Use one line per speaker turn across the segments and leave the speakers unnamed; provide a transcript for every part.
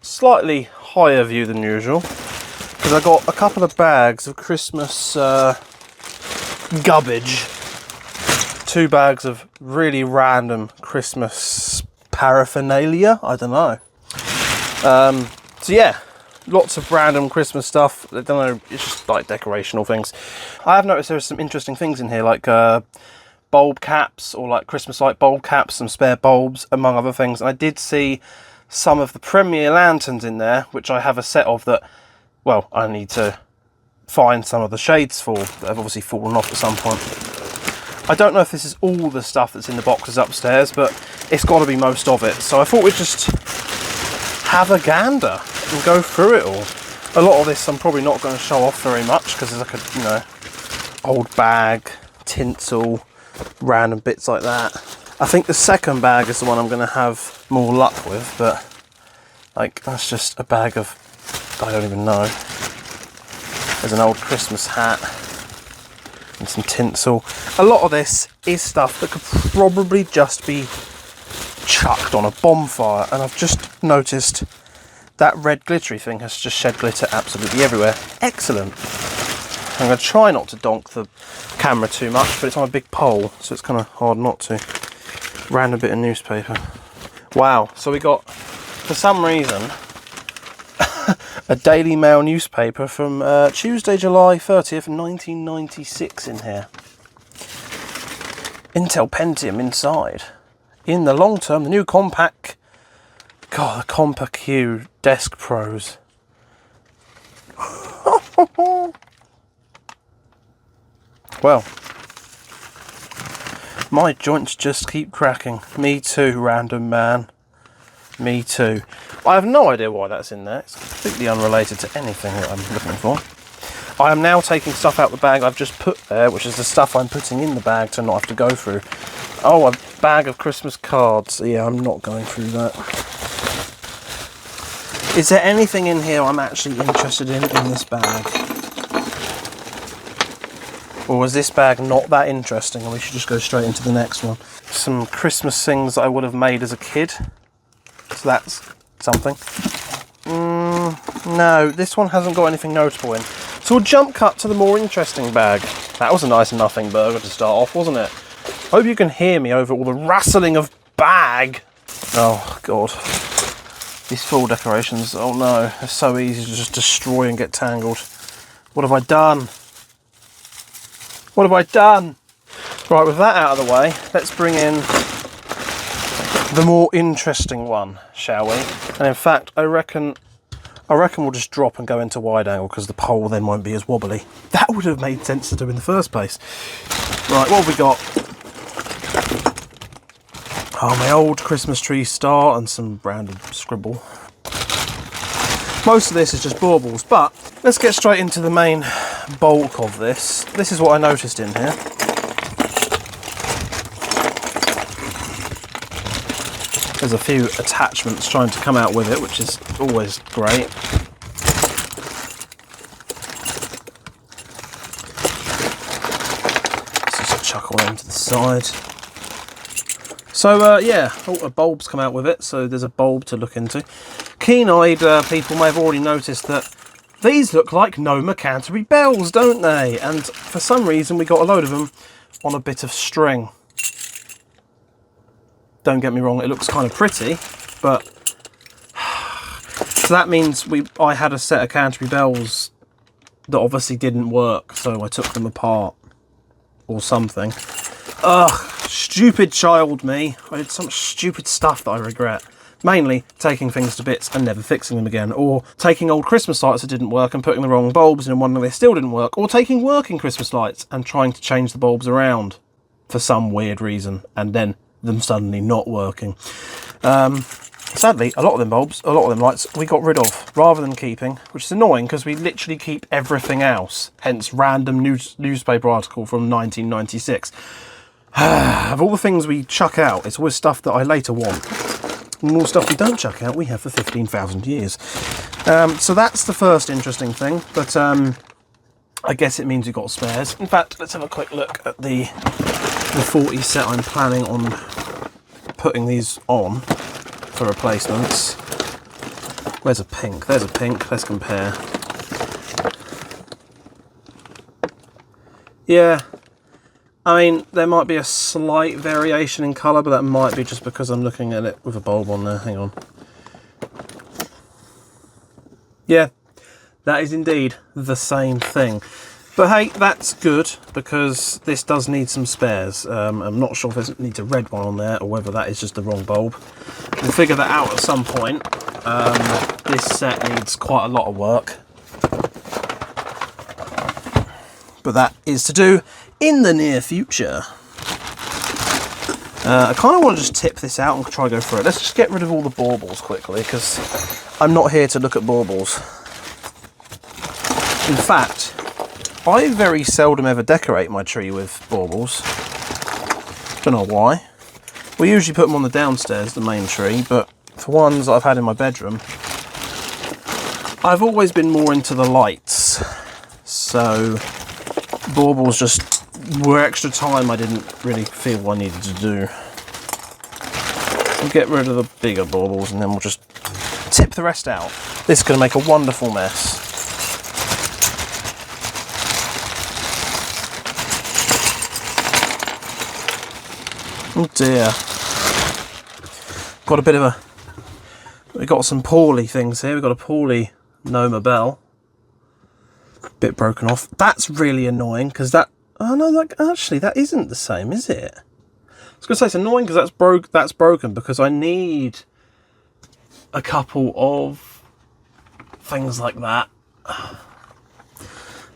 slightly higher view than usual because I got a couple of bags of Christmas gubbage. 2 bags of really random Christmas paraphernalia. I don't know. So yeah, lots of random Christmas stuff. I don't know, it's just like decorational things. I have noticed there are some interesting things in here, like bulb caps, or like Christmas light bulb caps, some spare bulbs, among other things. And I did see some of the Premier lanterns in there, which I have a set of that, well, I need to find some of the shades for that have obviously fallen off at some point. I don't know if this is all the stuff that's in the boxes upstairs, but it's got to be most of it. So I thought we'd just have a gander and go through it all. A lot of this I'm probably not going to show off very much because there's like a, you know, old bag, tinsel, random bits like that. I think the second bag is the one I'm going to have more luck with, but like that's just a bag of, I don't even know. There's an old Christmas hat and some tinsel. A lot of this is stuff that could probably just be chucked on a bonfire, and I've just noticed that red glittery thing has just shed glitter absolutely everywhere. Excellent. I'm going to try not to donk the camera too much, but it's on a big pole, so it's kind of hard not to. Random bit of newspaper. Wow, so we got, for some reason, a Daily Mail newspaper from Tuesday, July 30th, 1996 in here. Intel Pentium inside. In the long term, the new compact, God, the Compa Q Desk Pros. Well, my joints just keep cracking. Me too, random man. Me too. I have no idea why that's in there. It's completely unrelated to anything that I'm looking for. I am now taking stuff out the bag I've just put there, which is the stuff I'm putting in the bag to not have to go through. Oh, a bag of Christmas cards. Yeah, I'm not going through that. Is there anything in here I'm actually interested in this bag? Or was this bag not that interesting and we should just go straight into the next one? Some Christmas things that I would have made as a kid. So that's something. No, this one hasn't got anything notable in. So we'll jump cut to the more interesting bag. That was a nice nothing burger to start off, wasn't it? Hope you can hear me over all the rustling of bag. Oh, God. These fall decorations, oh no, they're so easy to just destroy and get tangled. What have I done? What have I done? Right, with that out of the way, let's bring in the more interesting one, shall we? And in fact, I reckon we'll just drop and go into wide angle because the pole then won't be as wobbly. That would have made sense to do in the first place. Right, what have we got? Oh, my old Christmas tree star and some random scribble. Most of this is just baubles, but let's get straight into the main bulk of this. This is what I noticed in here. There's a few attachments trying to come out with it, which is always great. Let's just chuck all them to the side. So yeah, a bulb's come out with it, so there's a bulb to look into. Keen-eyed people may have already noticed that these look like Noma Canterbury bells, don't they? And for some reason we got a load of them on a bit of string. Don't get me wrong, it looks kind of pretty, but so that means I had a set of Canterbury bells that obviously didn't work, so I took them apart or something. Ugh, stupid child me. I did some stupid stuff that I regret. Mainly taking things to bits and never fixing them again, or taking old Christmas lights that didn't work and putting the wrong bulbs in one that they still didn't work, or taking working Christmas lights and trying to change the bulbs around for some weird reason and then them suddenly not working. Sadly, a lot of them bulbs, a lot of them lights, we got rid of rather than keeping, which is annoying because we literally keep everything else. Hence, random newspaper article from 1996. Of all the things we chuck out, it's always stuff that I later want. And all stuff we don't chuck out, we have for 15,000 years. So that's the first interesting thing, but I guess it means we've got spares. In fact, let's have a quick look at the 40 set I'm planning on putting these on for replacements. Where's a pink? There's a pink. Let's compare. Yeah, I mean, there might be a slight variation in colour, but that might be just because I'm looking at it with a bulb on there. Hang on. Yeah, that is indeed the same thing. But hey, that's good, because this does need some spares. I'm not sure if it needs a red one on there, or whether that is just the wrong bulb. We'll figure that out at some point. This set needs quite a lot of work. But that is to do in the near future. I kind of want to just tip this out and try to go through it. Let's just get rid of all the baubles quickly, because I'm not here to look at baubles. In fact, I very seldom ever decorate my tree with baubles. Don't know why. We usually put them on the downstairs, the main tree, but for ones that I've had in my bedroom, I've always been more into the lights. So baubles just were extra time I didn't really feel I needed to do. We'll get rid of the bigger baubles and then we'll just tip the rest out. This is going to make a wonderful mess. Oh dear. Got a bit of a... We've got some poorly things here. We've got a poorly Noma Bell. Bit broken off. That's really annoying, because that... Oh no, like, actually, that isn't the same, is it? I was going to say it's annoying because that's broken, because I need a couple of things like that.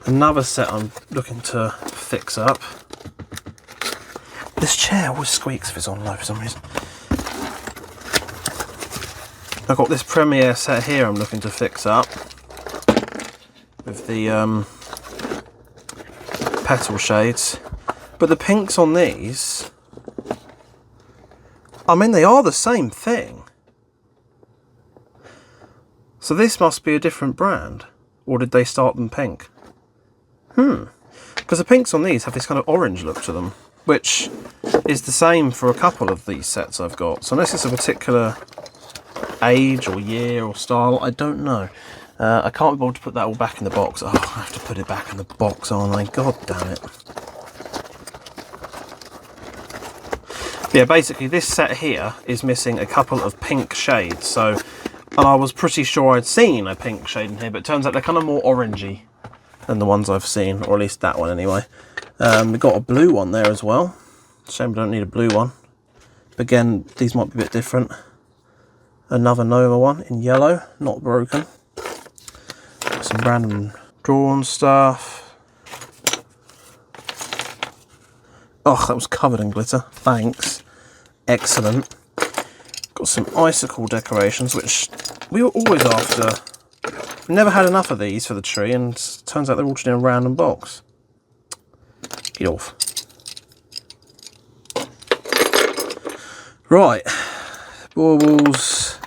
Another set I'm looking to fix up. This chair always squeaks if it's on low for some reason. I've got this Premiere set here I'm looking to fix up with the petal shades, but the pinks on these, I mean, they are the same thing. So this must be a different brand, or did they start them pink? Because the pinks on these have this kind of orange look to them, which is the same for a couple of these sets I've got. So unless it's a particular age or year or style, I don't know. I can't be bothered to put that all back in the box. Oh, I have to put it back in the box, aren't I? God damn it. Yeah, basically this set here is missing a couple of pink shades. So, and I was pretty sure I'd seen a pink shade in here, but it turns out they're kind of more orangey than the ones I've seen, or at least that one anyway. We've got a blue one there as well. Shame we don't need a blue one. But again, these might be a bit different. Another Noma one in yellow, not broken. Some random drawn stuff. Oh, that was covered in glitter. Thanks. Excellent. Got some icicle decorations, which we were always after. We never had enough of these for the tree, and it turns out they're all just in a random box. Get off. Right. Baubles.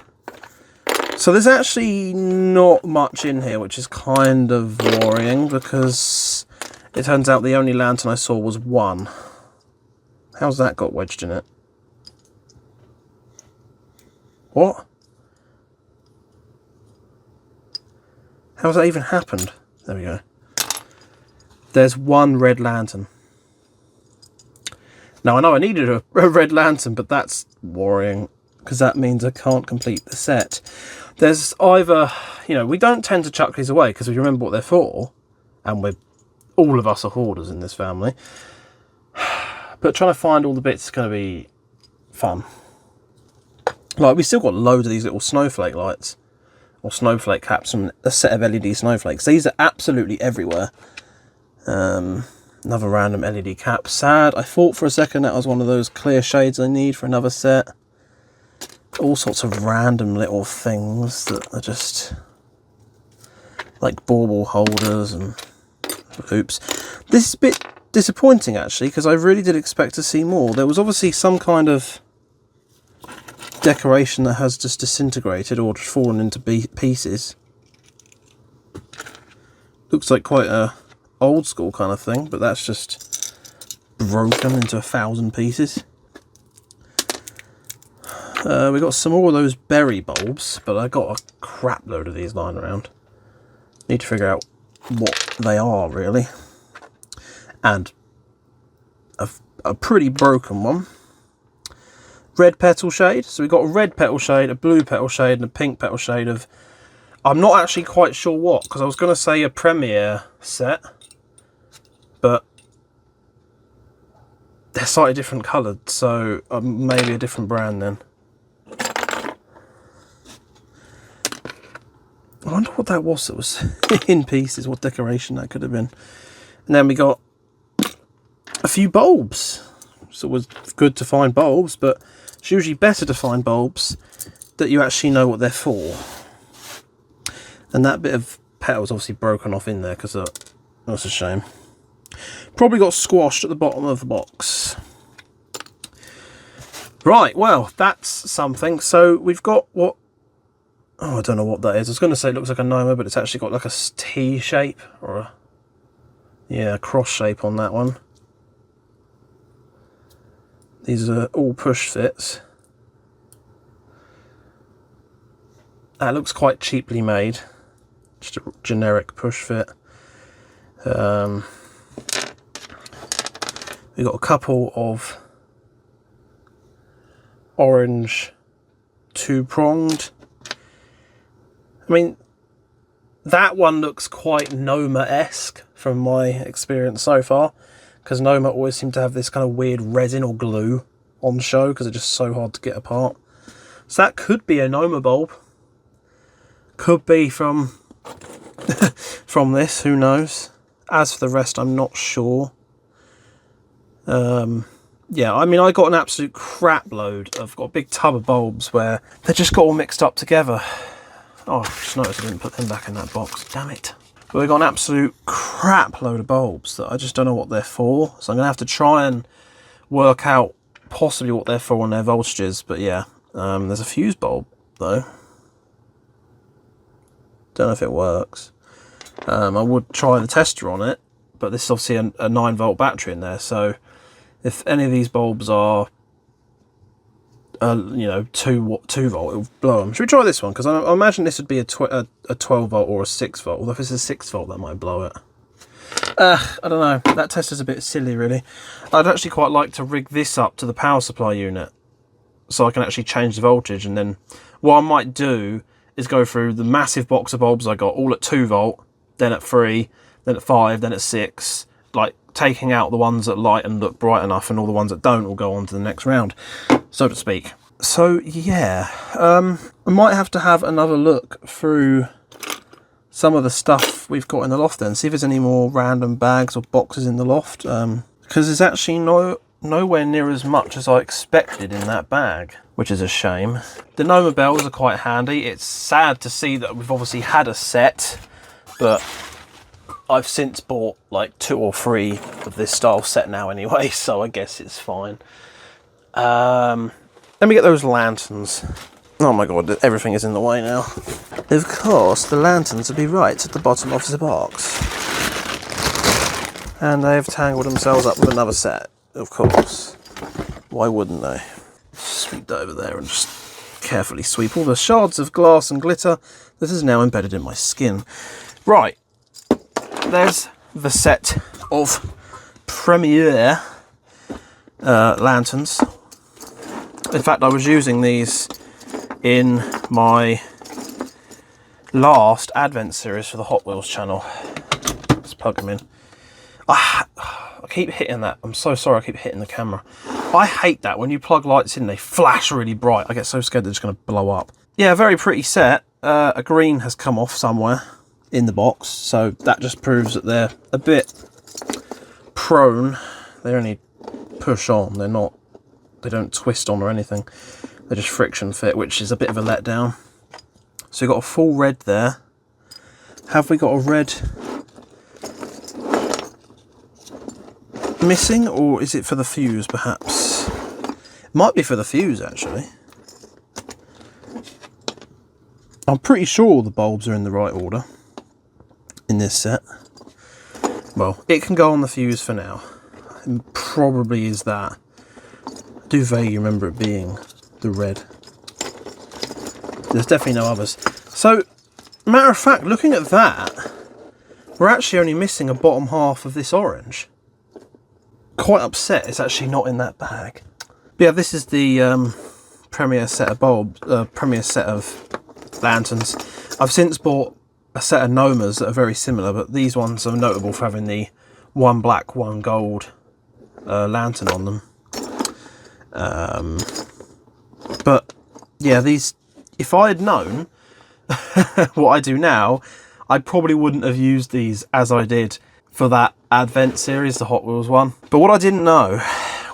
So there's actually not much in here, which is kind of worrying, because it turns out the only lantern I saw was one. How's that got wedged in it? What? How's that even happened? There we go. There's one red lantern. Now I know I needed a red lantern, but that's worrying, because that means I can't complete the set. There's either, you know, we don't tend to chuck these away because we remember what they're for, and all of us are hoarders in this family. But trying to find all the bits is going to be fun. Like, we still got loads of these little snowflake lights, or snowflake caps from a set of LED snowflakes. These are absolutely everywhere. Another random LED cap. Sad. I thought for a second that was one of those clear shades I need for another set. All sorts of random little things that are just like bauble holders and oops. This is a bit disappointing actually, because I really did expect to see more. There was obviously some kind of decoration that has just disintegrated or just fallen into pieces. Looks like quite a old school kind of thing, but that's just broken into 1,000 pieces. We got some more of those berry bulbs, but I got a crap load of these lying around. Need to figure out what they are really. And a pretty broken one. Red petal shade. So we've got a red petal shade, a blue petal shade, and a pink petal shade of... I'm not actually quite sure what, because I was going to say a Premiere set, but they're slightly different coloured, so maybe a different brand then. I wonder what that was that was in pieces, what decoration that could have been. And then we got a few bulbs. So it was good to find bulbs, but it's usually better to find bulbs that you actually know what they're for. And that bit of petal's obviously broken off in there because that's a shame. Probably got squashed at the bottom of the box. Right, well, that's something. So we've got what... Oh, I don't know what that is. I was going to say it looks like a Noma, but it's actually got like a T shape or a... Yeah, a cross shape on that one. These are all push fits. That looks quite cheaply made. Just a generic push fit. We've got a couple of orange two-pronged. I mean, that one looks quite Noma-esque from my experience so far, because Noma always seem to have this kind of weird resin or glue on show because they're just so hard to get apart. So that could be a Noma bulb. Could be from from this, who knows. As for the rest, I'm not sure. Yeah, I mean, I got an absolute crap load. I've got a big tub of bulbs where they just got all mixed up together. Oh, I just noticed I didn't put them back in that box. Damn it. But we got an absolute crap load of bulbs that I just don't know what they're for. So I'm going to have to try and work out possibly what they're for and their voltages. But yeah, there's a fuse bulb though. Don't know if it works. I would try the tester on it, but this is obviously a 9-volt battery in there. So if any of these bulbs are, you know, 2 volt, it'll blow them. Should we try this one? Because I imagine this would be a 12 volt or a 6 volt. Although if it's a 6 volt, that might blow it. I don't know. That tester's a bit silly, really. I'd actually quite like to rig this up to the power supply unit so I can actually change the voltage. And then what I might do is go through the massive box of bulbs I got, all at 2 volt, then at 3, then at 5, then at 6, like taking out the ones that light and look bright enough, and all the ones that don't will go on to the next round, so to speak. So yeah, I might have to have another look through some of the stuff we've got in the loft then, see if there's any more random bags or boxes in the loft, because there's actually nowhere near as much as I expected in that bag, which is a shame. The Noma bells are quite handy. It's sad to see that we've obviously had a set, but I've since bought like 2 or 3 of this style set now anyway, so I guess it's fine. Let me get those lanterns. Oh my god, everything is in the way now. Of course, the lanterns would be right at the bottom of the box. And they've tangled themselves up with another set, of course. Why wouldn't they? Sweep that over there and just carefully sweep all the shards of glass and glitter that is now embedded in my skin. Right, there's the set of Premiere lanterns. In fact, I was using these in my last Advent series for the Hot Wheels channel. Let's plug them in. I keep hitting that. I'm so sorry I keep hitting the camera. I hate that when you plug lights in, they flash really bright. I get so scared they're just going to blow up. Yeah, very pretty set. A green has come off somewhere in the box, so that just proves that they're a bit prone. They only push on. They don't twist on or anything. They're just friction fit, which is a bit of a letdown. So you've got a full red there. Have we got a red missing, or is it for the fuse perhaps? It might be for the fuse actually. I'm pretty sure all the bulbs are in the right order in this set. Well, it can go on the fuse for now. It probably is that. I do vaguely remember it being the red. There's definitely no others. So, matter of fact, looking at that, we're actually only missing a bottom half of this orange. Quite upset it's actually not in that bag. But yeah, this is the premier set of premier set of lanterns. I've since bought a set of Nomas that are very similar, but these ones are notable for having the one black, one gold lantern on them. But yeah, these, if I had known what I do now, I probably wouldn't have used these as I did for that Advent series, the Hot Wheels one. But what I didn't know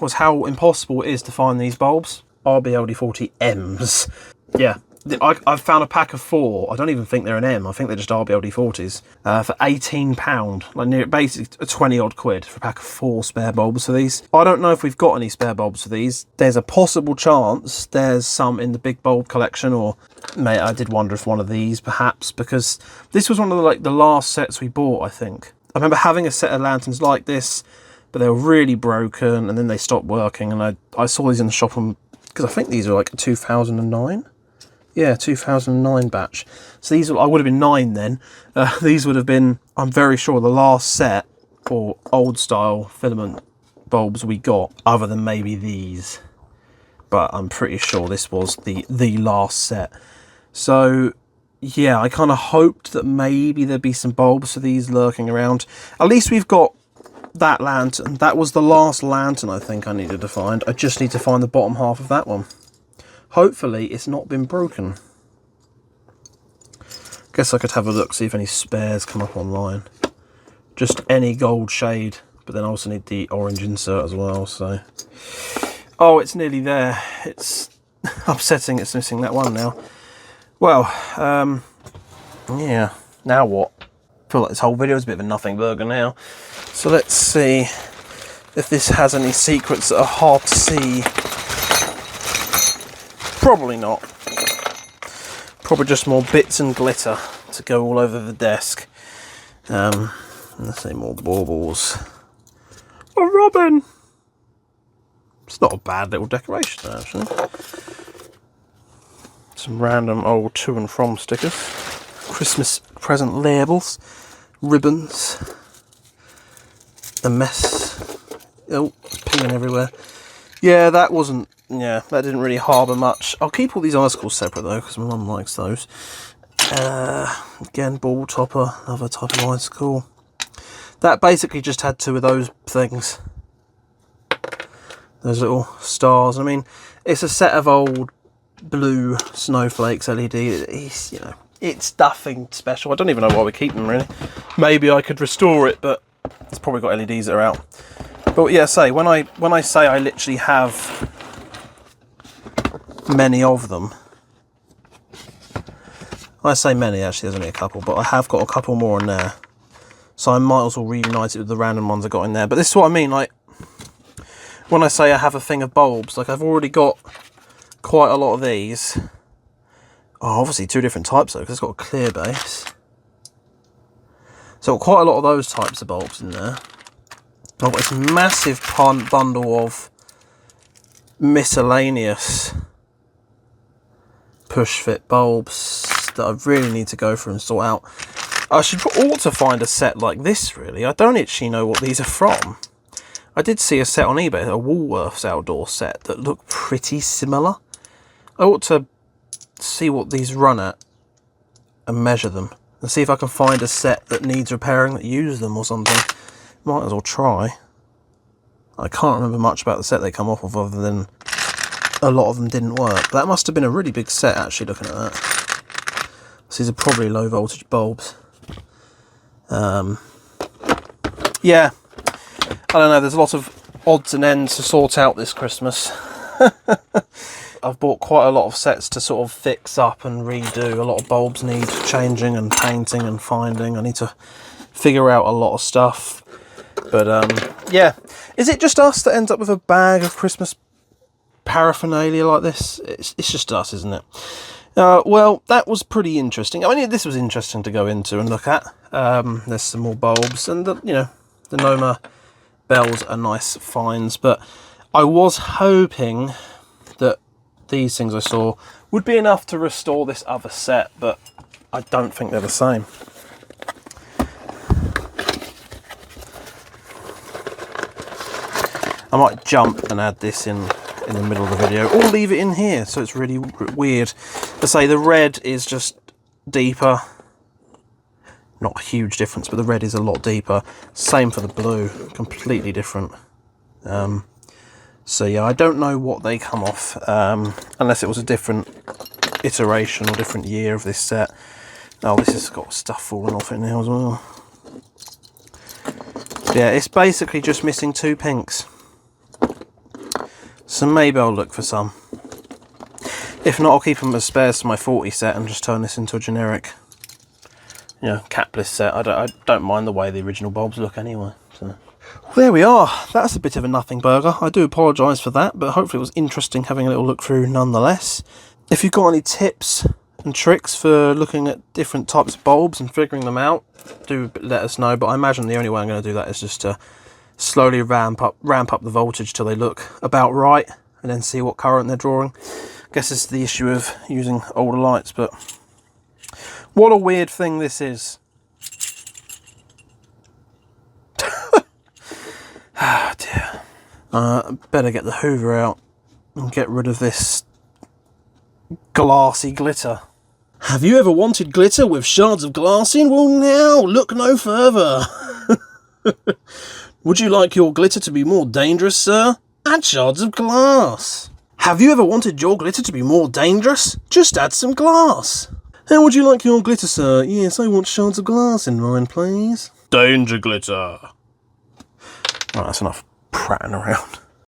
was how impossible it is to find these bulbs. RBLD40Ms. Yeah, I've found a pack of 4. I don't even think they're an M. I think they're just RBLD40s for £18, like near basically 20 odd quid for a pack of 4 spare bulbs for these. I don't know if we've got any spare bulbs for these. There's a possible chance there's some in the big bulb collection, or mate, I did wonder if one of these perhaps, because this was one of the last sets we bought, I think. I remember having a set of lanterns like this, but they were really broken, and then they stopped working, and I saw these in the shop, because I think these are like 2009. Yeah, 2009 batch. So these, I would have been 9 then. These would have been, I'm very sure, the last set for old style filament bulbs we got, other than maybe these. But I'm pretty sure this was the last set. So yeah, I kind of hoped that maybe there'd be some bulbs for these lurking around. At least we've got that lantern. That was the last lantern I think I needed to find. I just need to find the bottom half of that one. Hopefully it's not been broken. Guess I could have a look, see if any spares come up online. Just any gold shade, but then I also need the orange insert as well, so. Oh, it's nearly there. It's upsetting it's missing that one now. Well, yeah, now what? I feel like this whole video is a bit of a nothing burger now. So let's see if this has any secrets that are hard to see. Probably not. Probably just more bits and glitter to go all over the desk. Let's see, more baubles. A robin! It's not a bad little decoration, actually. Some random old to and from stickers. Christmas present labels. Ribbons. A mess. Oh, it's peeing everywhere. Yeah, that wasn't... Yeah, that didn't really harbour much. I'll keep all these icicles separate though, because my mum likes those. Again, ball topper, another type of icicle. That basically just had 2 of those things. Those little stars. I mean, it's a set of old blue snowflakes LED. It's, you know, it's nothing special. I don't even know why we keep them really. Maybe I could restore it, but it's probably got LEDs that are out. But yeah, when I say I literally have many of them. I say many, actually, there's only a couple, but I have got a couple more in there. So I might as well reunite it with the random ones I got in there. But this is what I mean, like, when I say I have a thing of bulbs, like I've already got quite a lot of these. Oh, obviously 2 different types though, because it's got a clear base. So I've got quite a lot of those types of bulbs in there. I've got this massive bundle of miscellaneous push fit bulbs that I really need to go through and sort out. I ought to find a set like this really. I don't actually know what these are from. I did see a set on eBay, a Woolworths outdoor set that looked pretty similar. I ought to see what these run at and measure them and see if I can find a set that needs repairing that uses them or something. Might as well try. I can't remember much about the set they come off of other than a lot of them didn't work. That must have been a really big set actually, looking at that. So these are probably low voltage bulbs. Yeah, I don't know, there's a lot of odds and ends to sort out this Christmas. I've bought quite a lot of sets to sort of fix up and redo. A lot of bulbs need changing and painting and finding. I need to figure out a lot of stuff. But yeah, is it just us that ends up with a bag of Christmas paraphernalia like this? It's just us, isn't it? Well, that was pretty interesting. I mean, this was interesting to go into and look at. There's some more bulbs, and you know, the Noma bells are nice finds. But I was hoping that these things I saw would be enough to restore this other set, but I don't think they're the same. I might jump and add this in the middle of the video, or leave it in here, so it's really weird. To say the red is just deeper. Not a huge difference, but the red is a lot deeper. Same for the blue, completely different. So yeah, I don't know what they come off, unless it was a different iteration or different year of this set. Oh, this has got stuff falling off it now as well. Yeah, it's basically just missing 2 pinks. So maybe I'll look for some. If not, I'll keep them as spares to my 40 set and just turn this into a generic, you know, capless set. I don't mind the way the original bulbs look anyway. So there we are. That's a bit of a nothing burger. I do apologise for that, but hopefully it was interesting having a little look through nonetheless. If you've got any tips and tricks for looking at different types of bulbs and figuring them out, do let us know. But I imagine the only way I'm going to do that is just to slowly ramp up the voltage till they look about right, and then see what current they're drawing. I guess it's the issue of using older lights, but what a weird thing this is. Ah, dear. Better get the Hoover out and get rid of this glassy glitter. Have you ever wanted glitter with shards of glass in? Well, now look no further. Would you like your glitter to be more dangerous, sir? Add shards of glass. Have you ever wanted your glitter to be more dangerous? Just add some glass. How would you like your glitter, sir? Yes, I want shards of glass in mine, please. Danger glitter. Right, that's enough prattling around.